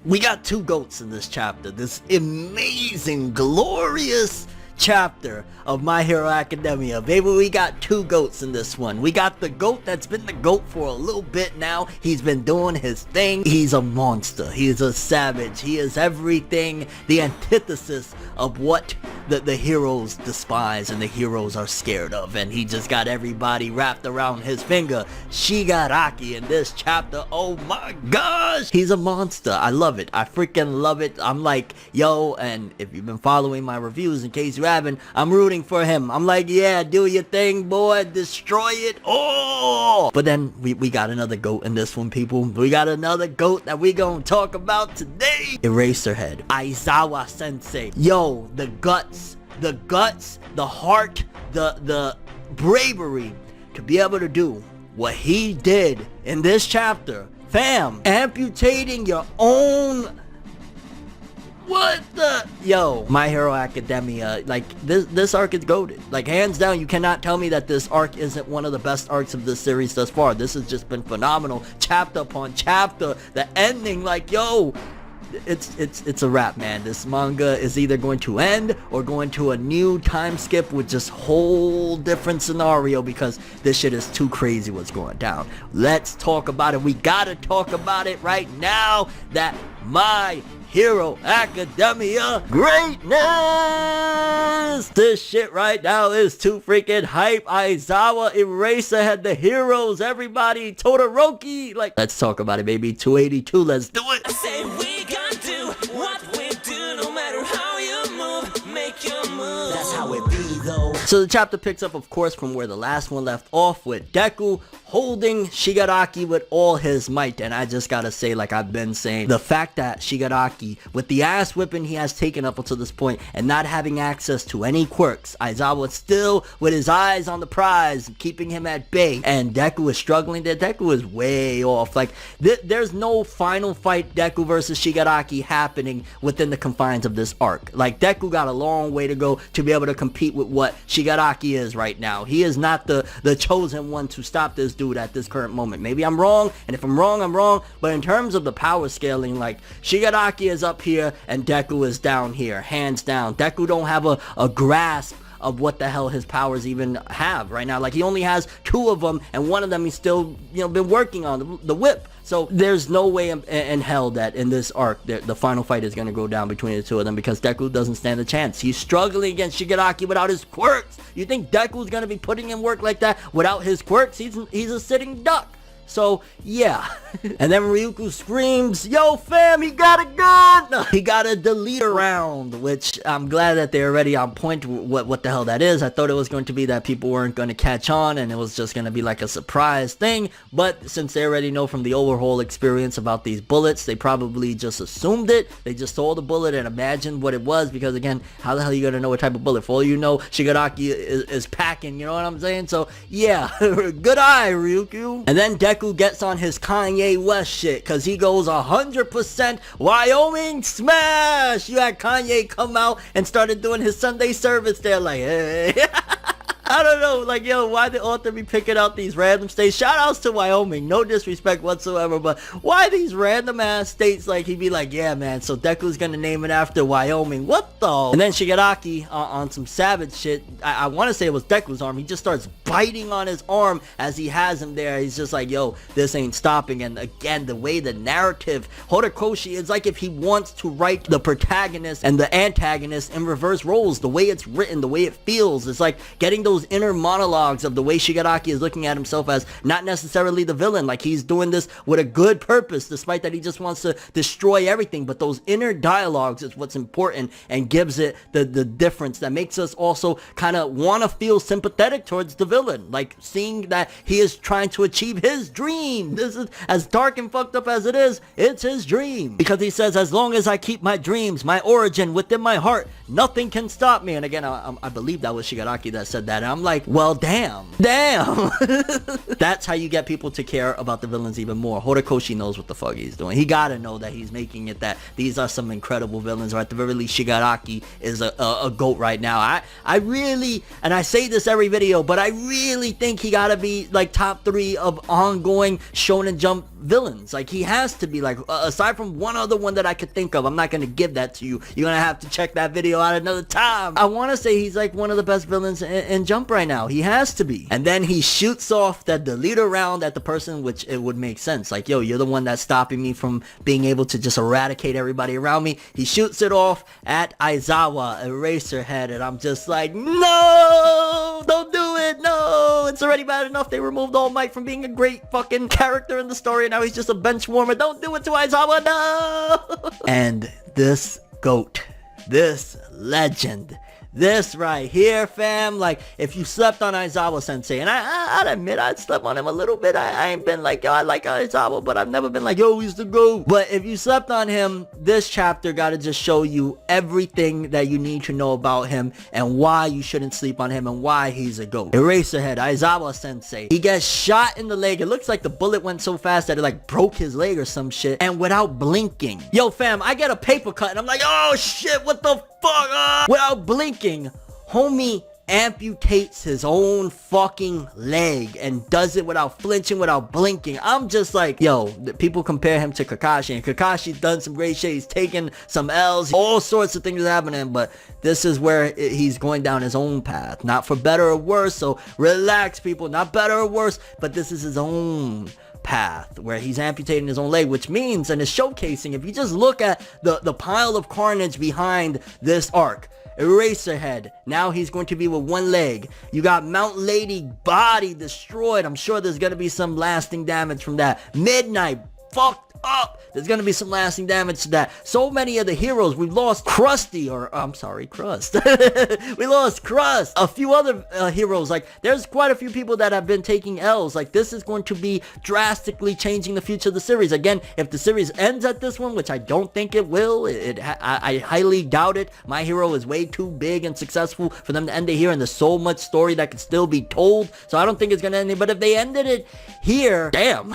We got two GOATs in this chapter. This amazing, glorious chapter of My Hero Academia. Baby, we got two GOATs in this one. We got the GOAT that's been the GOAT for a little bit now. He's been doing his thing. He's a monster. He is a savage. He is everything, the antithesis of what the heroes despise and the heroes are scared of. And he just got everybody wrapped around his finger. Shigaraki in this chapter. Oh my gosh. He's a monster. I love it. I freaking love it. I'm like, yo, and if you've been following my reviews, in case you haven't, I'm rooting for him. I'm like, yeah, do your thing, boy. Destroy it. Oh! But then we got another GOAT in this one, people. We got another GOAT that we gonna talk about today. Eraserhead. Aizawa Sensei. Yo, the guts, the heart, the bravery to be able to do what he did in this chapter. Fam, amputating your own... What the? Yo, My Hero Academia, like, this arc is goated. Like, hands down, you cannot tell me that this arc isn't one of the best arcs of this series thus far. This has just been phenomenal. Chapter upon chapter. The ending, like, yo, it's a wrap, man. This manga is either going to end or going to a new time skip with just whole different scenario, because this shit is too crazy what's going down. Let's talk about it. We gotta talk about it right now. That My Hero Academia greatness! This shit right now is too freaking hype. Aizawa, Eraserhead, the heroes, everybody, Todoroki. Like, let's talk about it, baby. 282, let's do it. I say we gonna do what we do, no matter how you move, make your move. That's how it be, though. So the chapter picks up, of course, from where the last one left off, with Deku holding Shigaraki with all his might. And I just gotta say, like I've been saying, the fact that Shigaraki, with the ass whipping he has taken up until this point and not having access to any quirks, Aizawa still with his eyes on the prize, keeping him at bay, and Deku is struggling there. Deku is way off. Like, there's no final fight Deku versus Shigaraki happening within the confines of this arc. Like, Deku got a long way to go to be able to compete with what Shigaraki is right now. He is not the chosen one to stop this dude at this current moment. Maybe I'm wrong, and if I'm wrong, I'm wrong, but in terms of the power scaling, like, Shigaraki is up here and Deku is down here, hands down. Deku don't have a grasp of what the hell his powers even have right now. Like, he only has two of them, and one of them he's still, you know, been working on, the whip. So there's no way in hell that in this arc the final fight is going to go down between the two of them, because Deku doesn't stand a chance. He's struggling against Shigaraki without his quirks. You think Deku's going to be putting in work like that without his quirks? He's a sitting duck. So, yeah. And then Ryuko screams, yo fam, he got a gun! No, he got a deleter round, which I'm glad that they're already on point with what the hell that is. I thought it was going to be that people weren't going to catch on and it was just going to be like a surprise thing. But since they already know from the overhaul experience about these bullets, they probably just assumed it. They just saw the bullet and imagined what it was, because again, how the hell are you going to know what type of bullet? For all you know, Shigaraki is packing, you know what I'm saying? So, yeah, good eye, Ryuko. And then Deku gets on his Kanye West shit, because he goes 100% Wyoming smash. You had Kanye come out and started doing his Sunday service there, like, hey. I don't know, like, yo, why the author be picking out these random states? Shout outs to Wyoming, no disrespect whatsoever, but why these random ass states? Like, he'd be like, yeah, man, so Deku's gonna name it after Wyoming. What the? And then Shigaraki, on some savage shit, I want to say it was Deku's arm, he just starts biting on his arm as he has him there. He's just like, yo, this ain't stopping. And again, the way the narrative, Horikoshi, is like if he wants to write the protagonist and the antagonist in reverse roles. The way it's written, the way it feels, it's like getting those inner monologues of the way Shigaraki is looking at himself as not necessarily the villain, like he's doing this with a good purpose, despite that he just wants to destroy everything. But those inner dialogues is what's important and gives it the difference that makes us also kind of want to feel sympathetic towards the villain, like seeing that he is trying to achieve his dream. This is as dark and fucked up as it is, it's his dream, because he says, as long as I keep my dreams, my origin within my heart, nothing can stop me. And again, I believe that was Shigaraki that said that. And I'm like, well, damn. That's how you get people to care about the villains even more. Horikoshi knows what the fuck he's doing. He gotta know that he's making it that these are some incredible villains, or at the very least Shigaraki is a GOAT right now. I really, and I say this every video, but I really think he gotta be like top 3 of ongoing Shonen Jump villains. Like, he has to be, like, aside from one other one that I could think of. I'm not gonna give that to you. You're gonna have to check that video out another time. I want to say he's like one of the best villains in Jump right now. He has to be. And then he shoots off that deleter round at the person, which it would make sense. Like, yo, you're the one that's stopping me from being able to just eradicate everybody around me. He shoots it off at Aizawa, Eraserhead, and I'm just like, no, don't do it, no. It's already bad enough they removed All Might from being a great fucking character in the story, and now he's just a bench warmer. Don't do it to Aizawa, no. And this GOAT, this legend, this right here, fam, like, if you slept on Aizawa Sensei, and I'd admit I'd slept on him a little bit. I ain't been like, yo, I like Aizawa, but I've never been like, yo, he's the GOAT. But if you slept on him, this chapter gotta just show you everything that you need to know about him and why you shouldn't sleep on him and why he's a GOAT. Eraserhead, Aizawa Sensei. He gets shot in the leg. It looks like the bullet went so fast that it like broke his leg or some shit, and without blinking. Yo, fam, I get a paper cut and I'm like, oh shit, what the fuck? Without blinking, homie amputates his own fucking leg and does it without flinching, without blinking. I'm just like, yo, people compare him to Kakashi, and Kakashi's done some great shit. He's taken some L's, all sorts of things are happening, but this is where he's going down his own path, not for better or worse. So relax, people, not better or worse, but this is his own path where he's amputating his own leg, which means, and is showcasing, if you just look at the pile of carnage behind this arc, Eraserhead, now he's going to be with one leg. You got Mount Lady body destroyed. I'm sure there's going to be some lasting damage from that. Midnight fucked up. There's going to be some lasting damage to that. So many of the heroes. We've lost Krusty, or I'm sorry, Crust. We lost Crust. A few other heroes. Like, there's quite a few people that have been taking L's. Like, this is going to be drastically changing the future of the series. Again, if the series ends at this one, which I don't think it will, I highly doubt it. My Hero is way too big and successful for them to end it here, and there's so much story that can still be told. So I don't think it's going to end it. But if they ended it here, damn.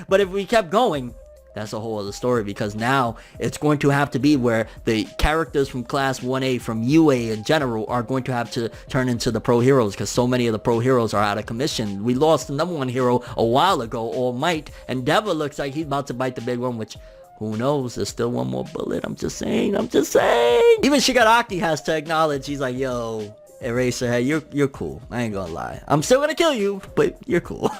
But if we kept going, that's a whole other story, because now it's going to have to be where the characters from Class 1A, from UA in general, are going to have to turn into the pro heroes, because so many of the pro heroes are out of commission. We lost the number 1 hero a while ago, All Might, and Deva looks like he's about to bite the big one, which, who knows? There's still one more bullet. I'm just saying. Even Shigaraki has to acknowledge, he's like, yo, Eraserhead, you're cool. I ain't gonna lie. I'm still gonna kill you, but you're cool.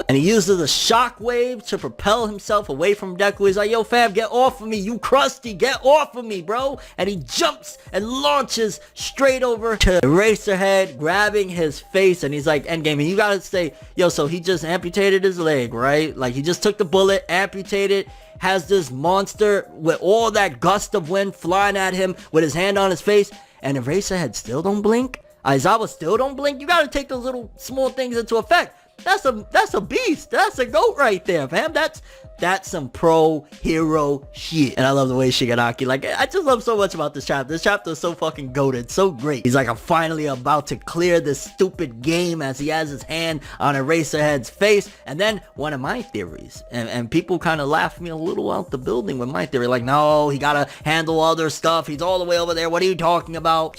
And he uses a shockwave to propel himself away from Deku. He's like, yo, fam, get off of me. You Krusty, get off of me, bro. And he jumps and launches straight over to Eraserhead, grabbing his face. And he's like, endgame. And you gotta say, yo, so he just amputated his leg, right? Like, he just took the bullet, amputated, has this monster with all that gust of wind flying at him with his hand on his face. And Eraserhead still don't blink. Aizawa still don't blink. You gotta take those little small things into effect. That's a beast. That's a GOAT right there, fam. That's some pro hero shit. And I love the way Shigaraki, like, I just love so much about this chapter. This chapter is so fucking goated, so great. He's like, I'm finally about to clear this stupid game, as he has his hand on Eraserhead's face. And then one of my theories, and people kind of laughed me a little out the building with my theory, like, no, he gotta handle other stuff. He's all the way over there. What are you talking about?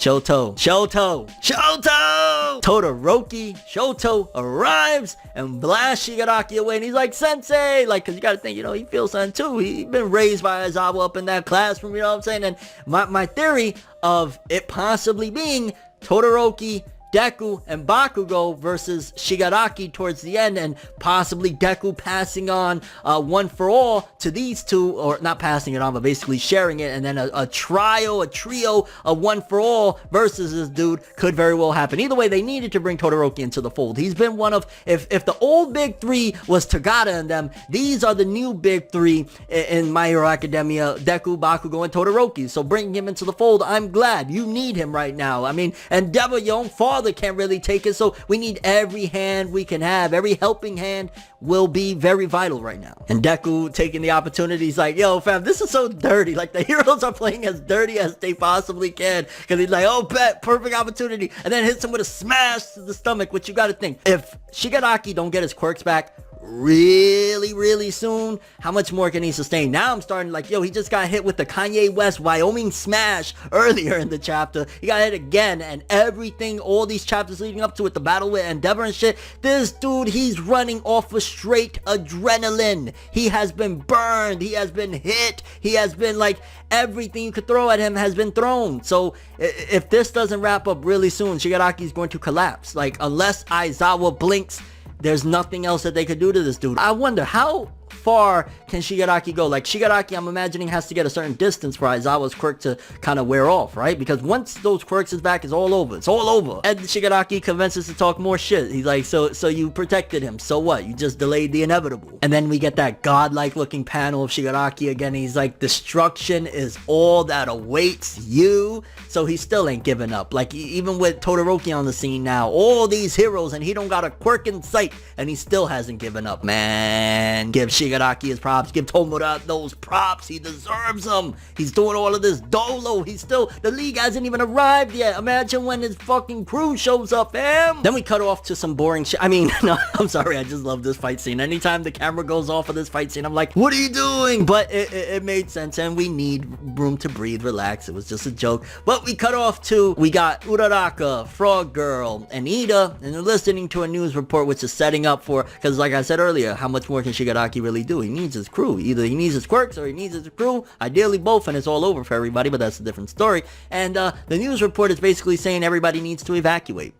Todoroki, Shoto arrives and blasts Shigaraki away, and he's like, Sensei, like, cause you gotta think, you know, he feels something too. He's been raised by Aizawa up in that classroom, you know what I'm saying? And my theory of it possibly being Todoroki, Deku, and Bakugo versus Shigaraki towards the end, and possibly Deku passing on One for All to these two, or not passing it on, but basically sharing it, and then a trio of One for All versus this dude could very well happen. Either way, they needed to bring Todoroki into the fold. He's been one of, if the old big three was Tagada and them, these are the new big three in My Hero Academia: Deku, Bakugo, and Todoroki. So bringing him into the fold, I'm glad. You need him right now. I mean, and Deva, your own father, can't really take it, so we need every hand we can have. Every helping hand will be very vital right now. And Deku taking the opportunity, he's like, yo, fam, this is so dirty. Like, the heroes are playing as dirty as they possibly can, because he's like, oh, bet, perfect opportunity, and then hits him with a smash to the stomach. Which you gotta think, if Shigaraki don't get his quirks back, really soon, how much more can he sustain? Now I'm starting like, yo, he just got hit with the Kanye West Wyoming smash earlier in the chapter. He got hit again, and everything, all these chapters leading up to it, the battle with Endeavor and shit, this dude, he's running off of straight adrenaline. He has been burned, he has been hit, he has been like, everything you could throw at him has been thrown. So if this doesn't wrap up really soon, Shigaraki is going to collapse. Like, unless Aizawa blinks, there's nothing else that they could do to this dude. I wonder, how far can Shigaraki go? Like, Shigaraki, I'm imagining, has to get a certain distance for Aizawa's quirk to kind of wear off, right? Because once those quirks is back, it's all over. It's all over. And Shigaraki convinces to talk more shit. He's like, so you protected him. So what? You just delayed the inevitable. And then we get that godlike looking panel of Shigaraki again. He's like, destruction is all that awaits you. So he still ain't giving up. Like, even with Todoroki on the scene now, all these heroes, and he don't got a quirk in sight, and he still hasn't given up. Man, give Shigaraki his props. Give Tomura those props. He deserves them. He's doing all of this dolo. He's still, the league hasn't even arrived yet. Imagine when his fucking crew shows up, fam. Then we cut off to some boring shit. I mean, no, I'm sorry. I just love this fight scene. Anytime the camera goes off of this fight scene, I'm like, what are you doing? But it made sense, and we need room to breathe, relax. It was just a joke. But we cut off to, we got Uraraka, Frog Girl, and Ida, and they're listening to a news report which is setting up for, because like I said earlier, how much more can Shigaraki really do? He needs his crew. Either he needs his quirks or he needs his crew. Ideally both, and it's all over for everybody, but that's a different story. And the news report is basically saying everybody needs to evacuate.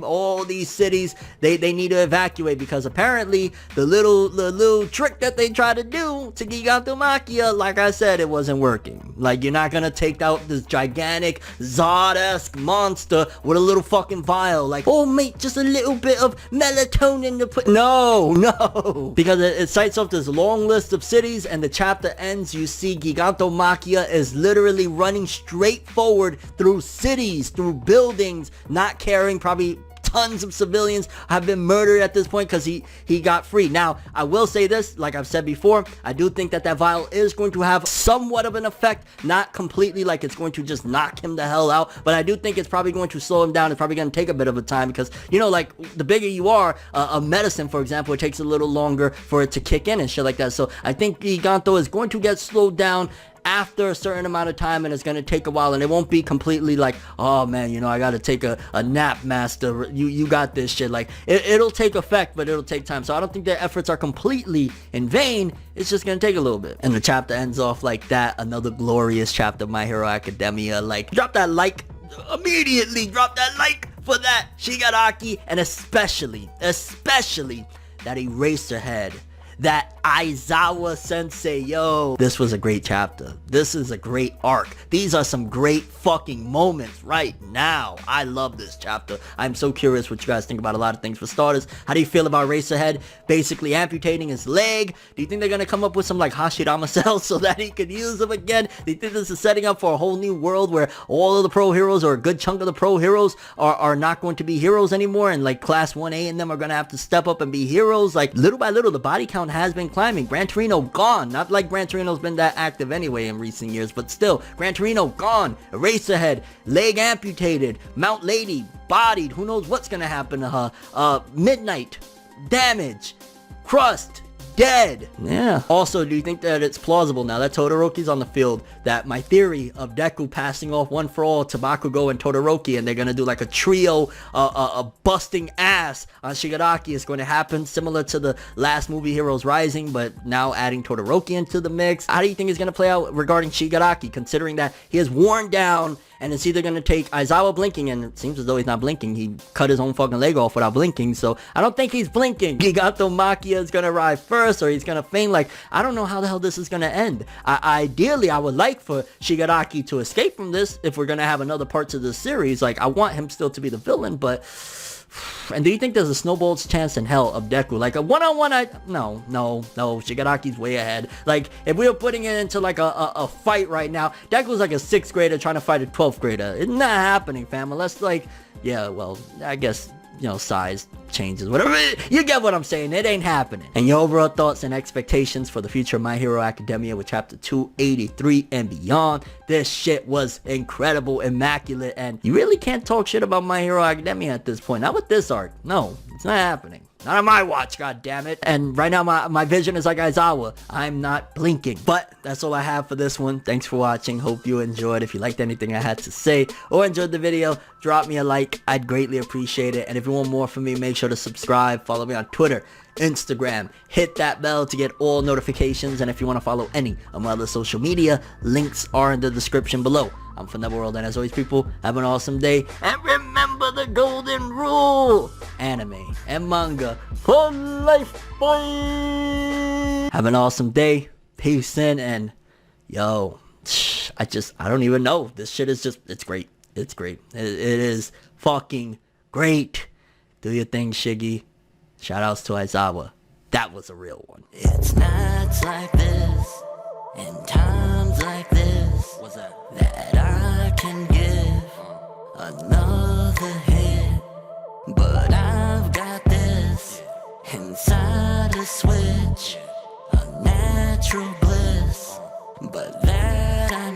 All these cities, they need to evacuate, because apparently the little trick that they try to do to Gigantomachia, like I said, it wasn't working. Like, you're not gonna take out this gigantic Zod-esque monster with a little fucking vial. Like, oh mate, just a little bit of melatonin to put. No, because it cites off this long list of cities, and the chapter ends, you see Gigantomachia is literally running straight forward through cities, through buildings, not caring. Probably tons of civilians have been murdered at this point because he got free. Now, I will say this, like I've said before, I do think that vial is going to have somewhat of an effect, not completely like it's going to just knock him the hell out, but I do think it's probably going to slow him down. It's probably going to take a bit of a time, because, you know, like, the bigger you are, a medicine, for example, it takes a little longer for it to kick in and shit like that. So I think Giganto is going to get slowed down after a certain amount of time, and it's going to take a while, and it won't be completely like, oh man, you know, I got to take a nap, master, you got this shit. Like, it'll take effect, but it'll take time. So I don't think their efforts are completely in vain. It's just going to take a little bit. And the chapter ends off like that. Another glorious chapter of My Hero Academia. Like, drop that like immediately, drop that like for that Shigaraki, and especially that Eraserhead, that Aizawa sensei. Yo, this was a great chapter. This is a great arc. These are some great fucking moments right now. I love this chapter. I'm so curious what you guys think about a lot of things. For starters, how do you feel about Eraserhead basically amputating his leg? Do you think they're gonna come up with some like Hashirama cells so that he could use them again? Do you think this is setting up for a whole new world where all of the pro heroes, or a good chunk of the pro heroes, are not going to be heroes anymore, and like class 1A and them are gonna have to step up and be heroes? Like, little by little, the body count has been climbing. Gran Torino gone. Not like Gran Torino's been that active anyway in recent years, but still, Gran Torino gone. Eraserhead, leg amputated. Mount Lady, bodied. Who knows what's gonna happen to her. Midnight, damage. Crust, dead. Yeah. Also, do you think that it's plausible, now that Todoroki's on the field, that my theory of Deku passing off one for all to Bakugo and Todoroki, and they're gonna do like a trio, a busting ass on Shigaraki, is going to happen, similar to the last movie Heroes Rising, but now adding Todoroki into the mix? How do you think it's gonna play out regarding Shigaraki, considering that he is worn down, and it's either going to take Aizawa blinking, and it seems as though he's not blinking. He cut his own fucking leg off without blinking, so I don't think he's blinking. Gigantomachia is going to arrive first, or he's going to feign. Like, I don't know how the hell this is going to end. Ideally, I would like for Shigaraki to escape from this if we're going to have another part to this series. Like, I want him still to be the villain, but... And do you think there's a snowball's chance in hell of Deku? Like a one-on-one, no, Shigaraki's way ahead. Like, if we were putting it into like a fight right now, Deku's like a 6th grader trying to fight a 12th grader. It's not happening, fam. Unless, like, yeah, well, I guess, you know, size changes, whatever. You get what I'm saying. It ain't happening. And your overall thoughts and expectations for the future of My Hero Academia with chapter 283 and beyond. This shit was incredible, immaculate, and you really can't talk shit about My Hero Academia at this point. Not with this arc. No, it's not happening. Not on my watch, god damn it. And right now my vision is like Aizawa. I'm not blinking. But that's all I have for this one. Thanks for watching. Hope you enjoyed. If you liked anything I had to say or enjoyed the video, drop me a like. I'd greatly appreciate it. And if you want more from me, make sure to subscribe. Follow me on Twitter, Instagram. Hit that bell to get all notifications. And if you want to follow any of my other social media, links are in the description below. I'm ForneverWorld, and as always, people, have an awesome day. And remember the golden rule: anime and manga for life, boy. Have an awesome day. Peace in, and yo, I don't even know. This shit is just, it's great. It's great. It is fucking great. Do your thing, Shiggy. Shoutouts to Aizawa. That was a real one. It's nights like this and times like this that I can give another hit. But I've got this inside a switch, a natural bliss. But that I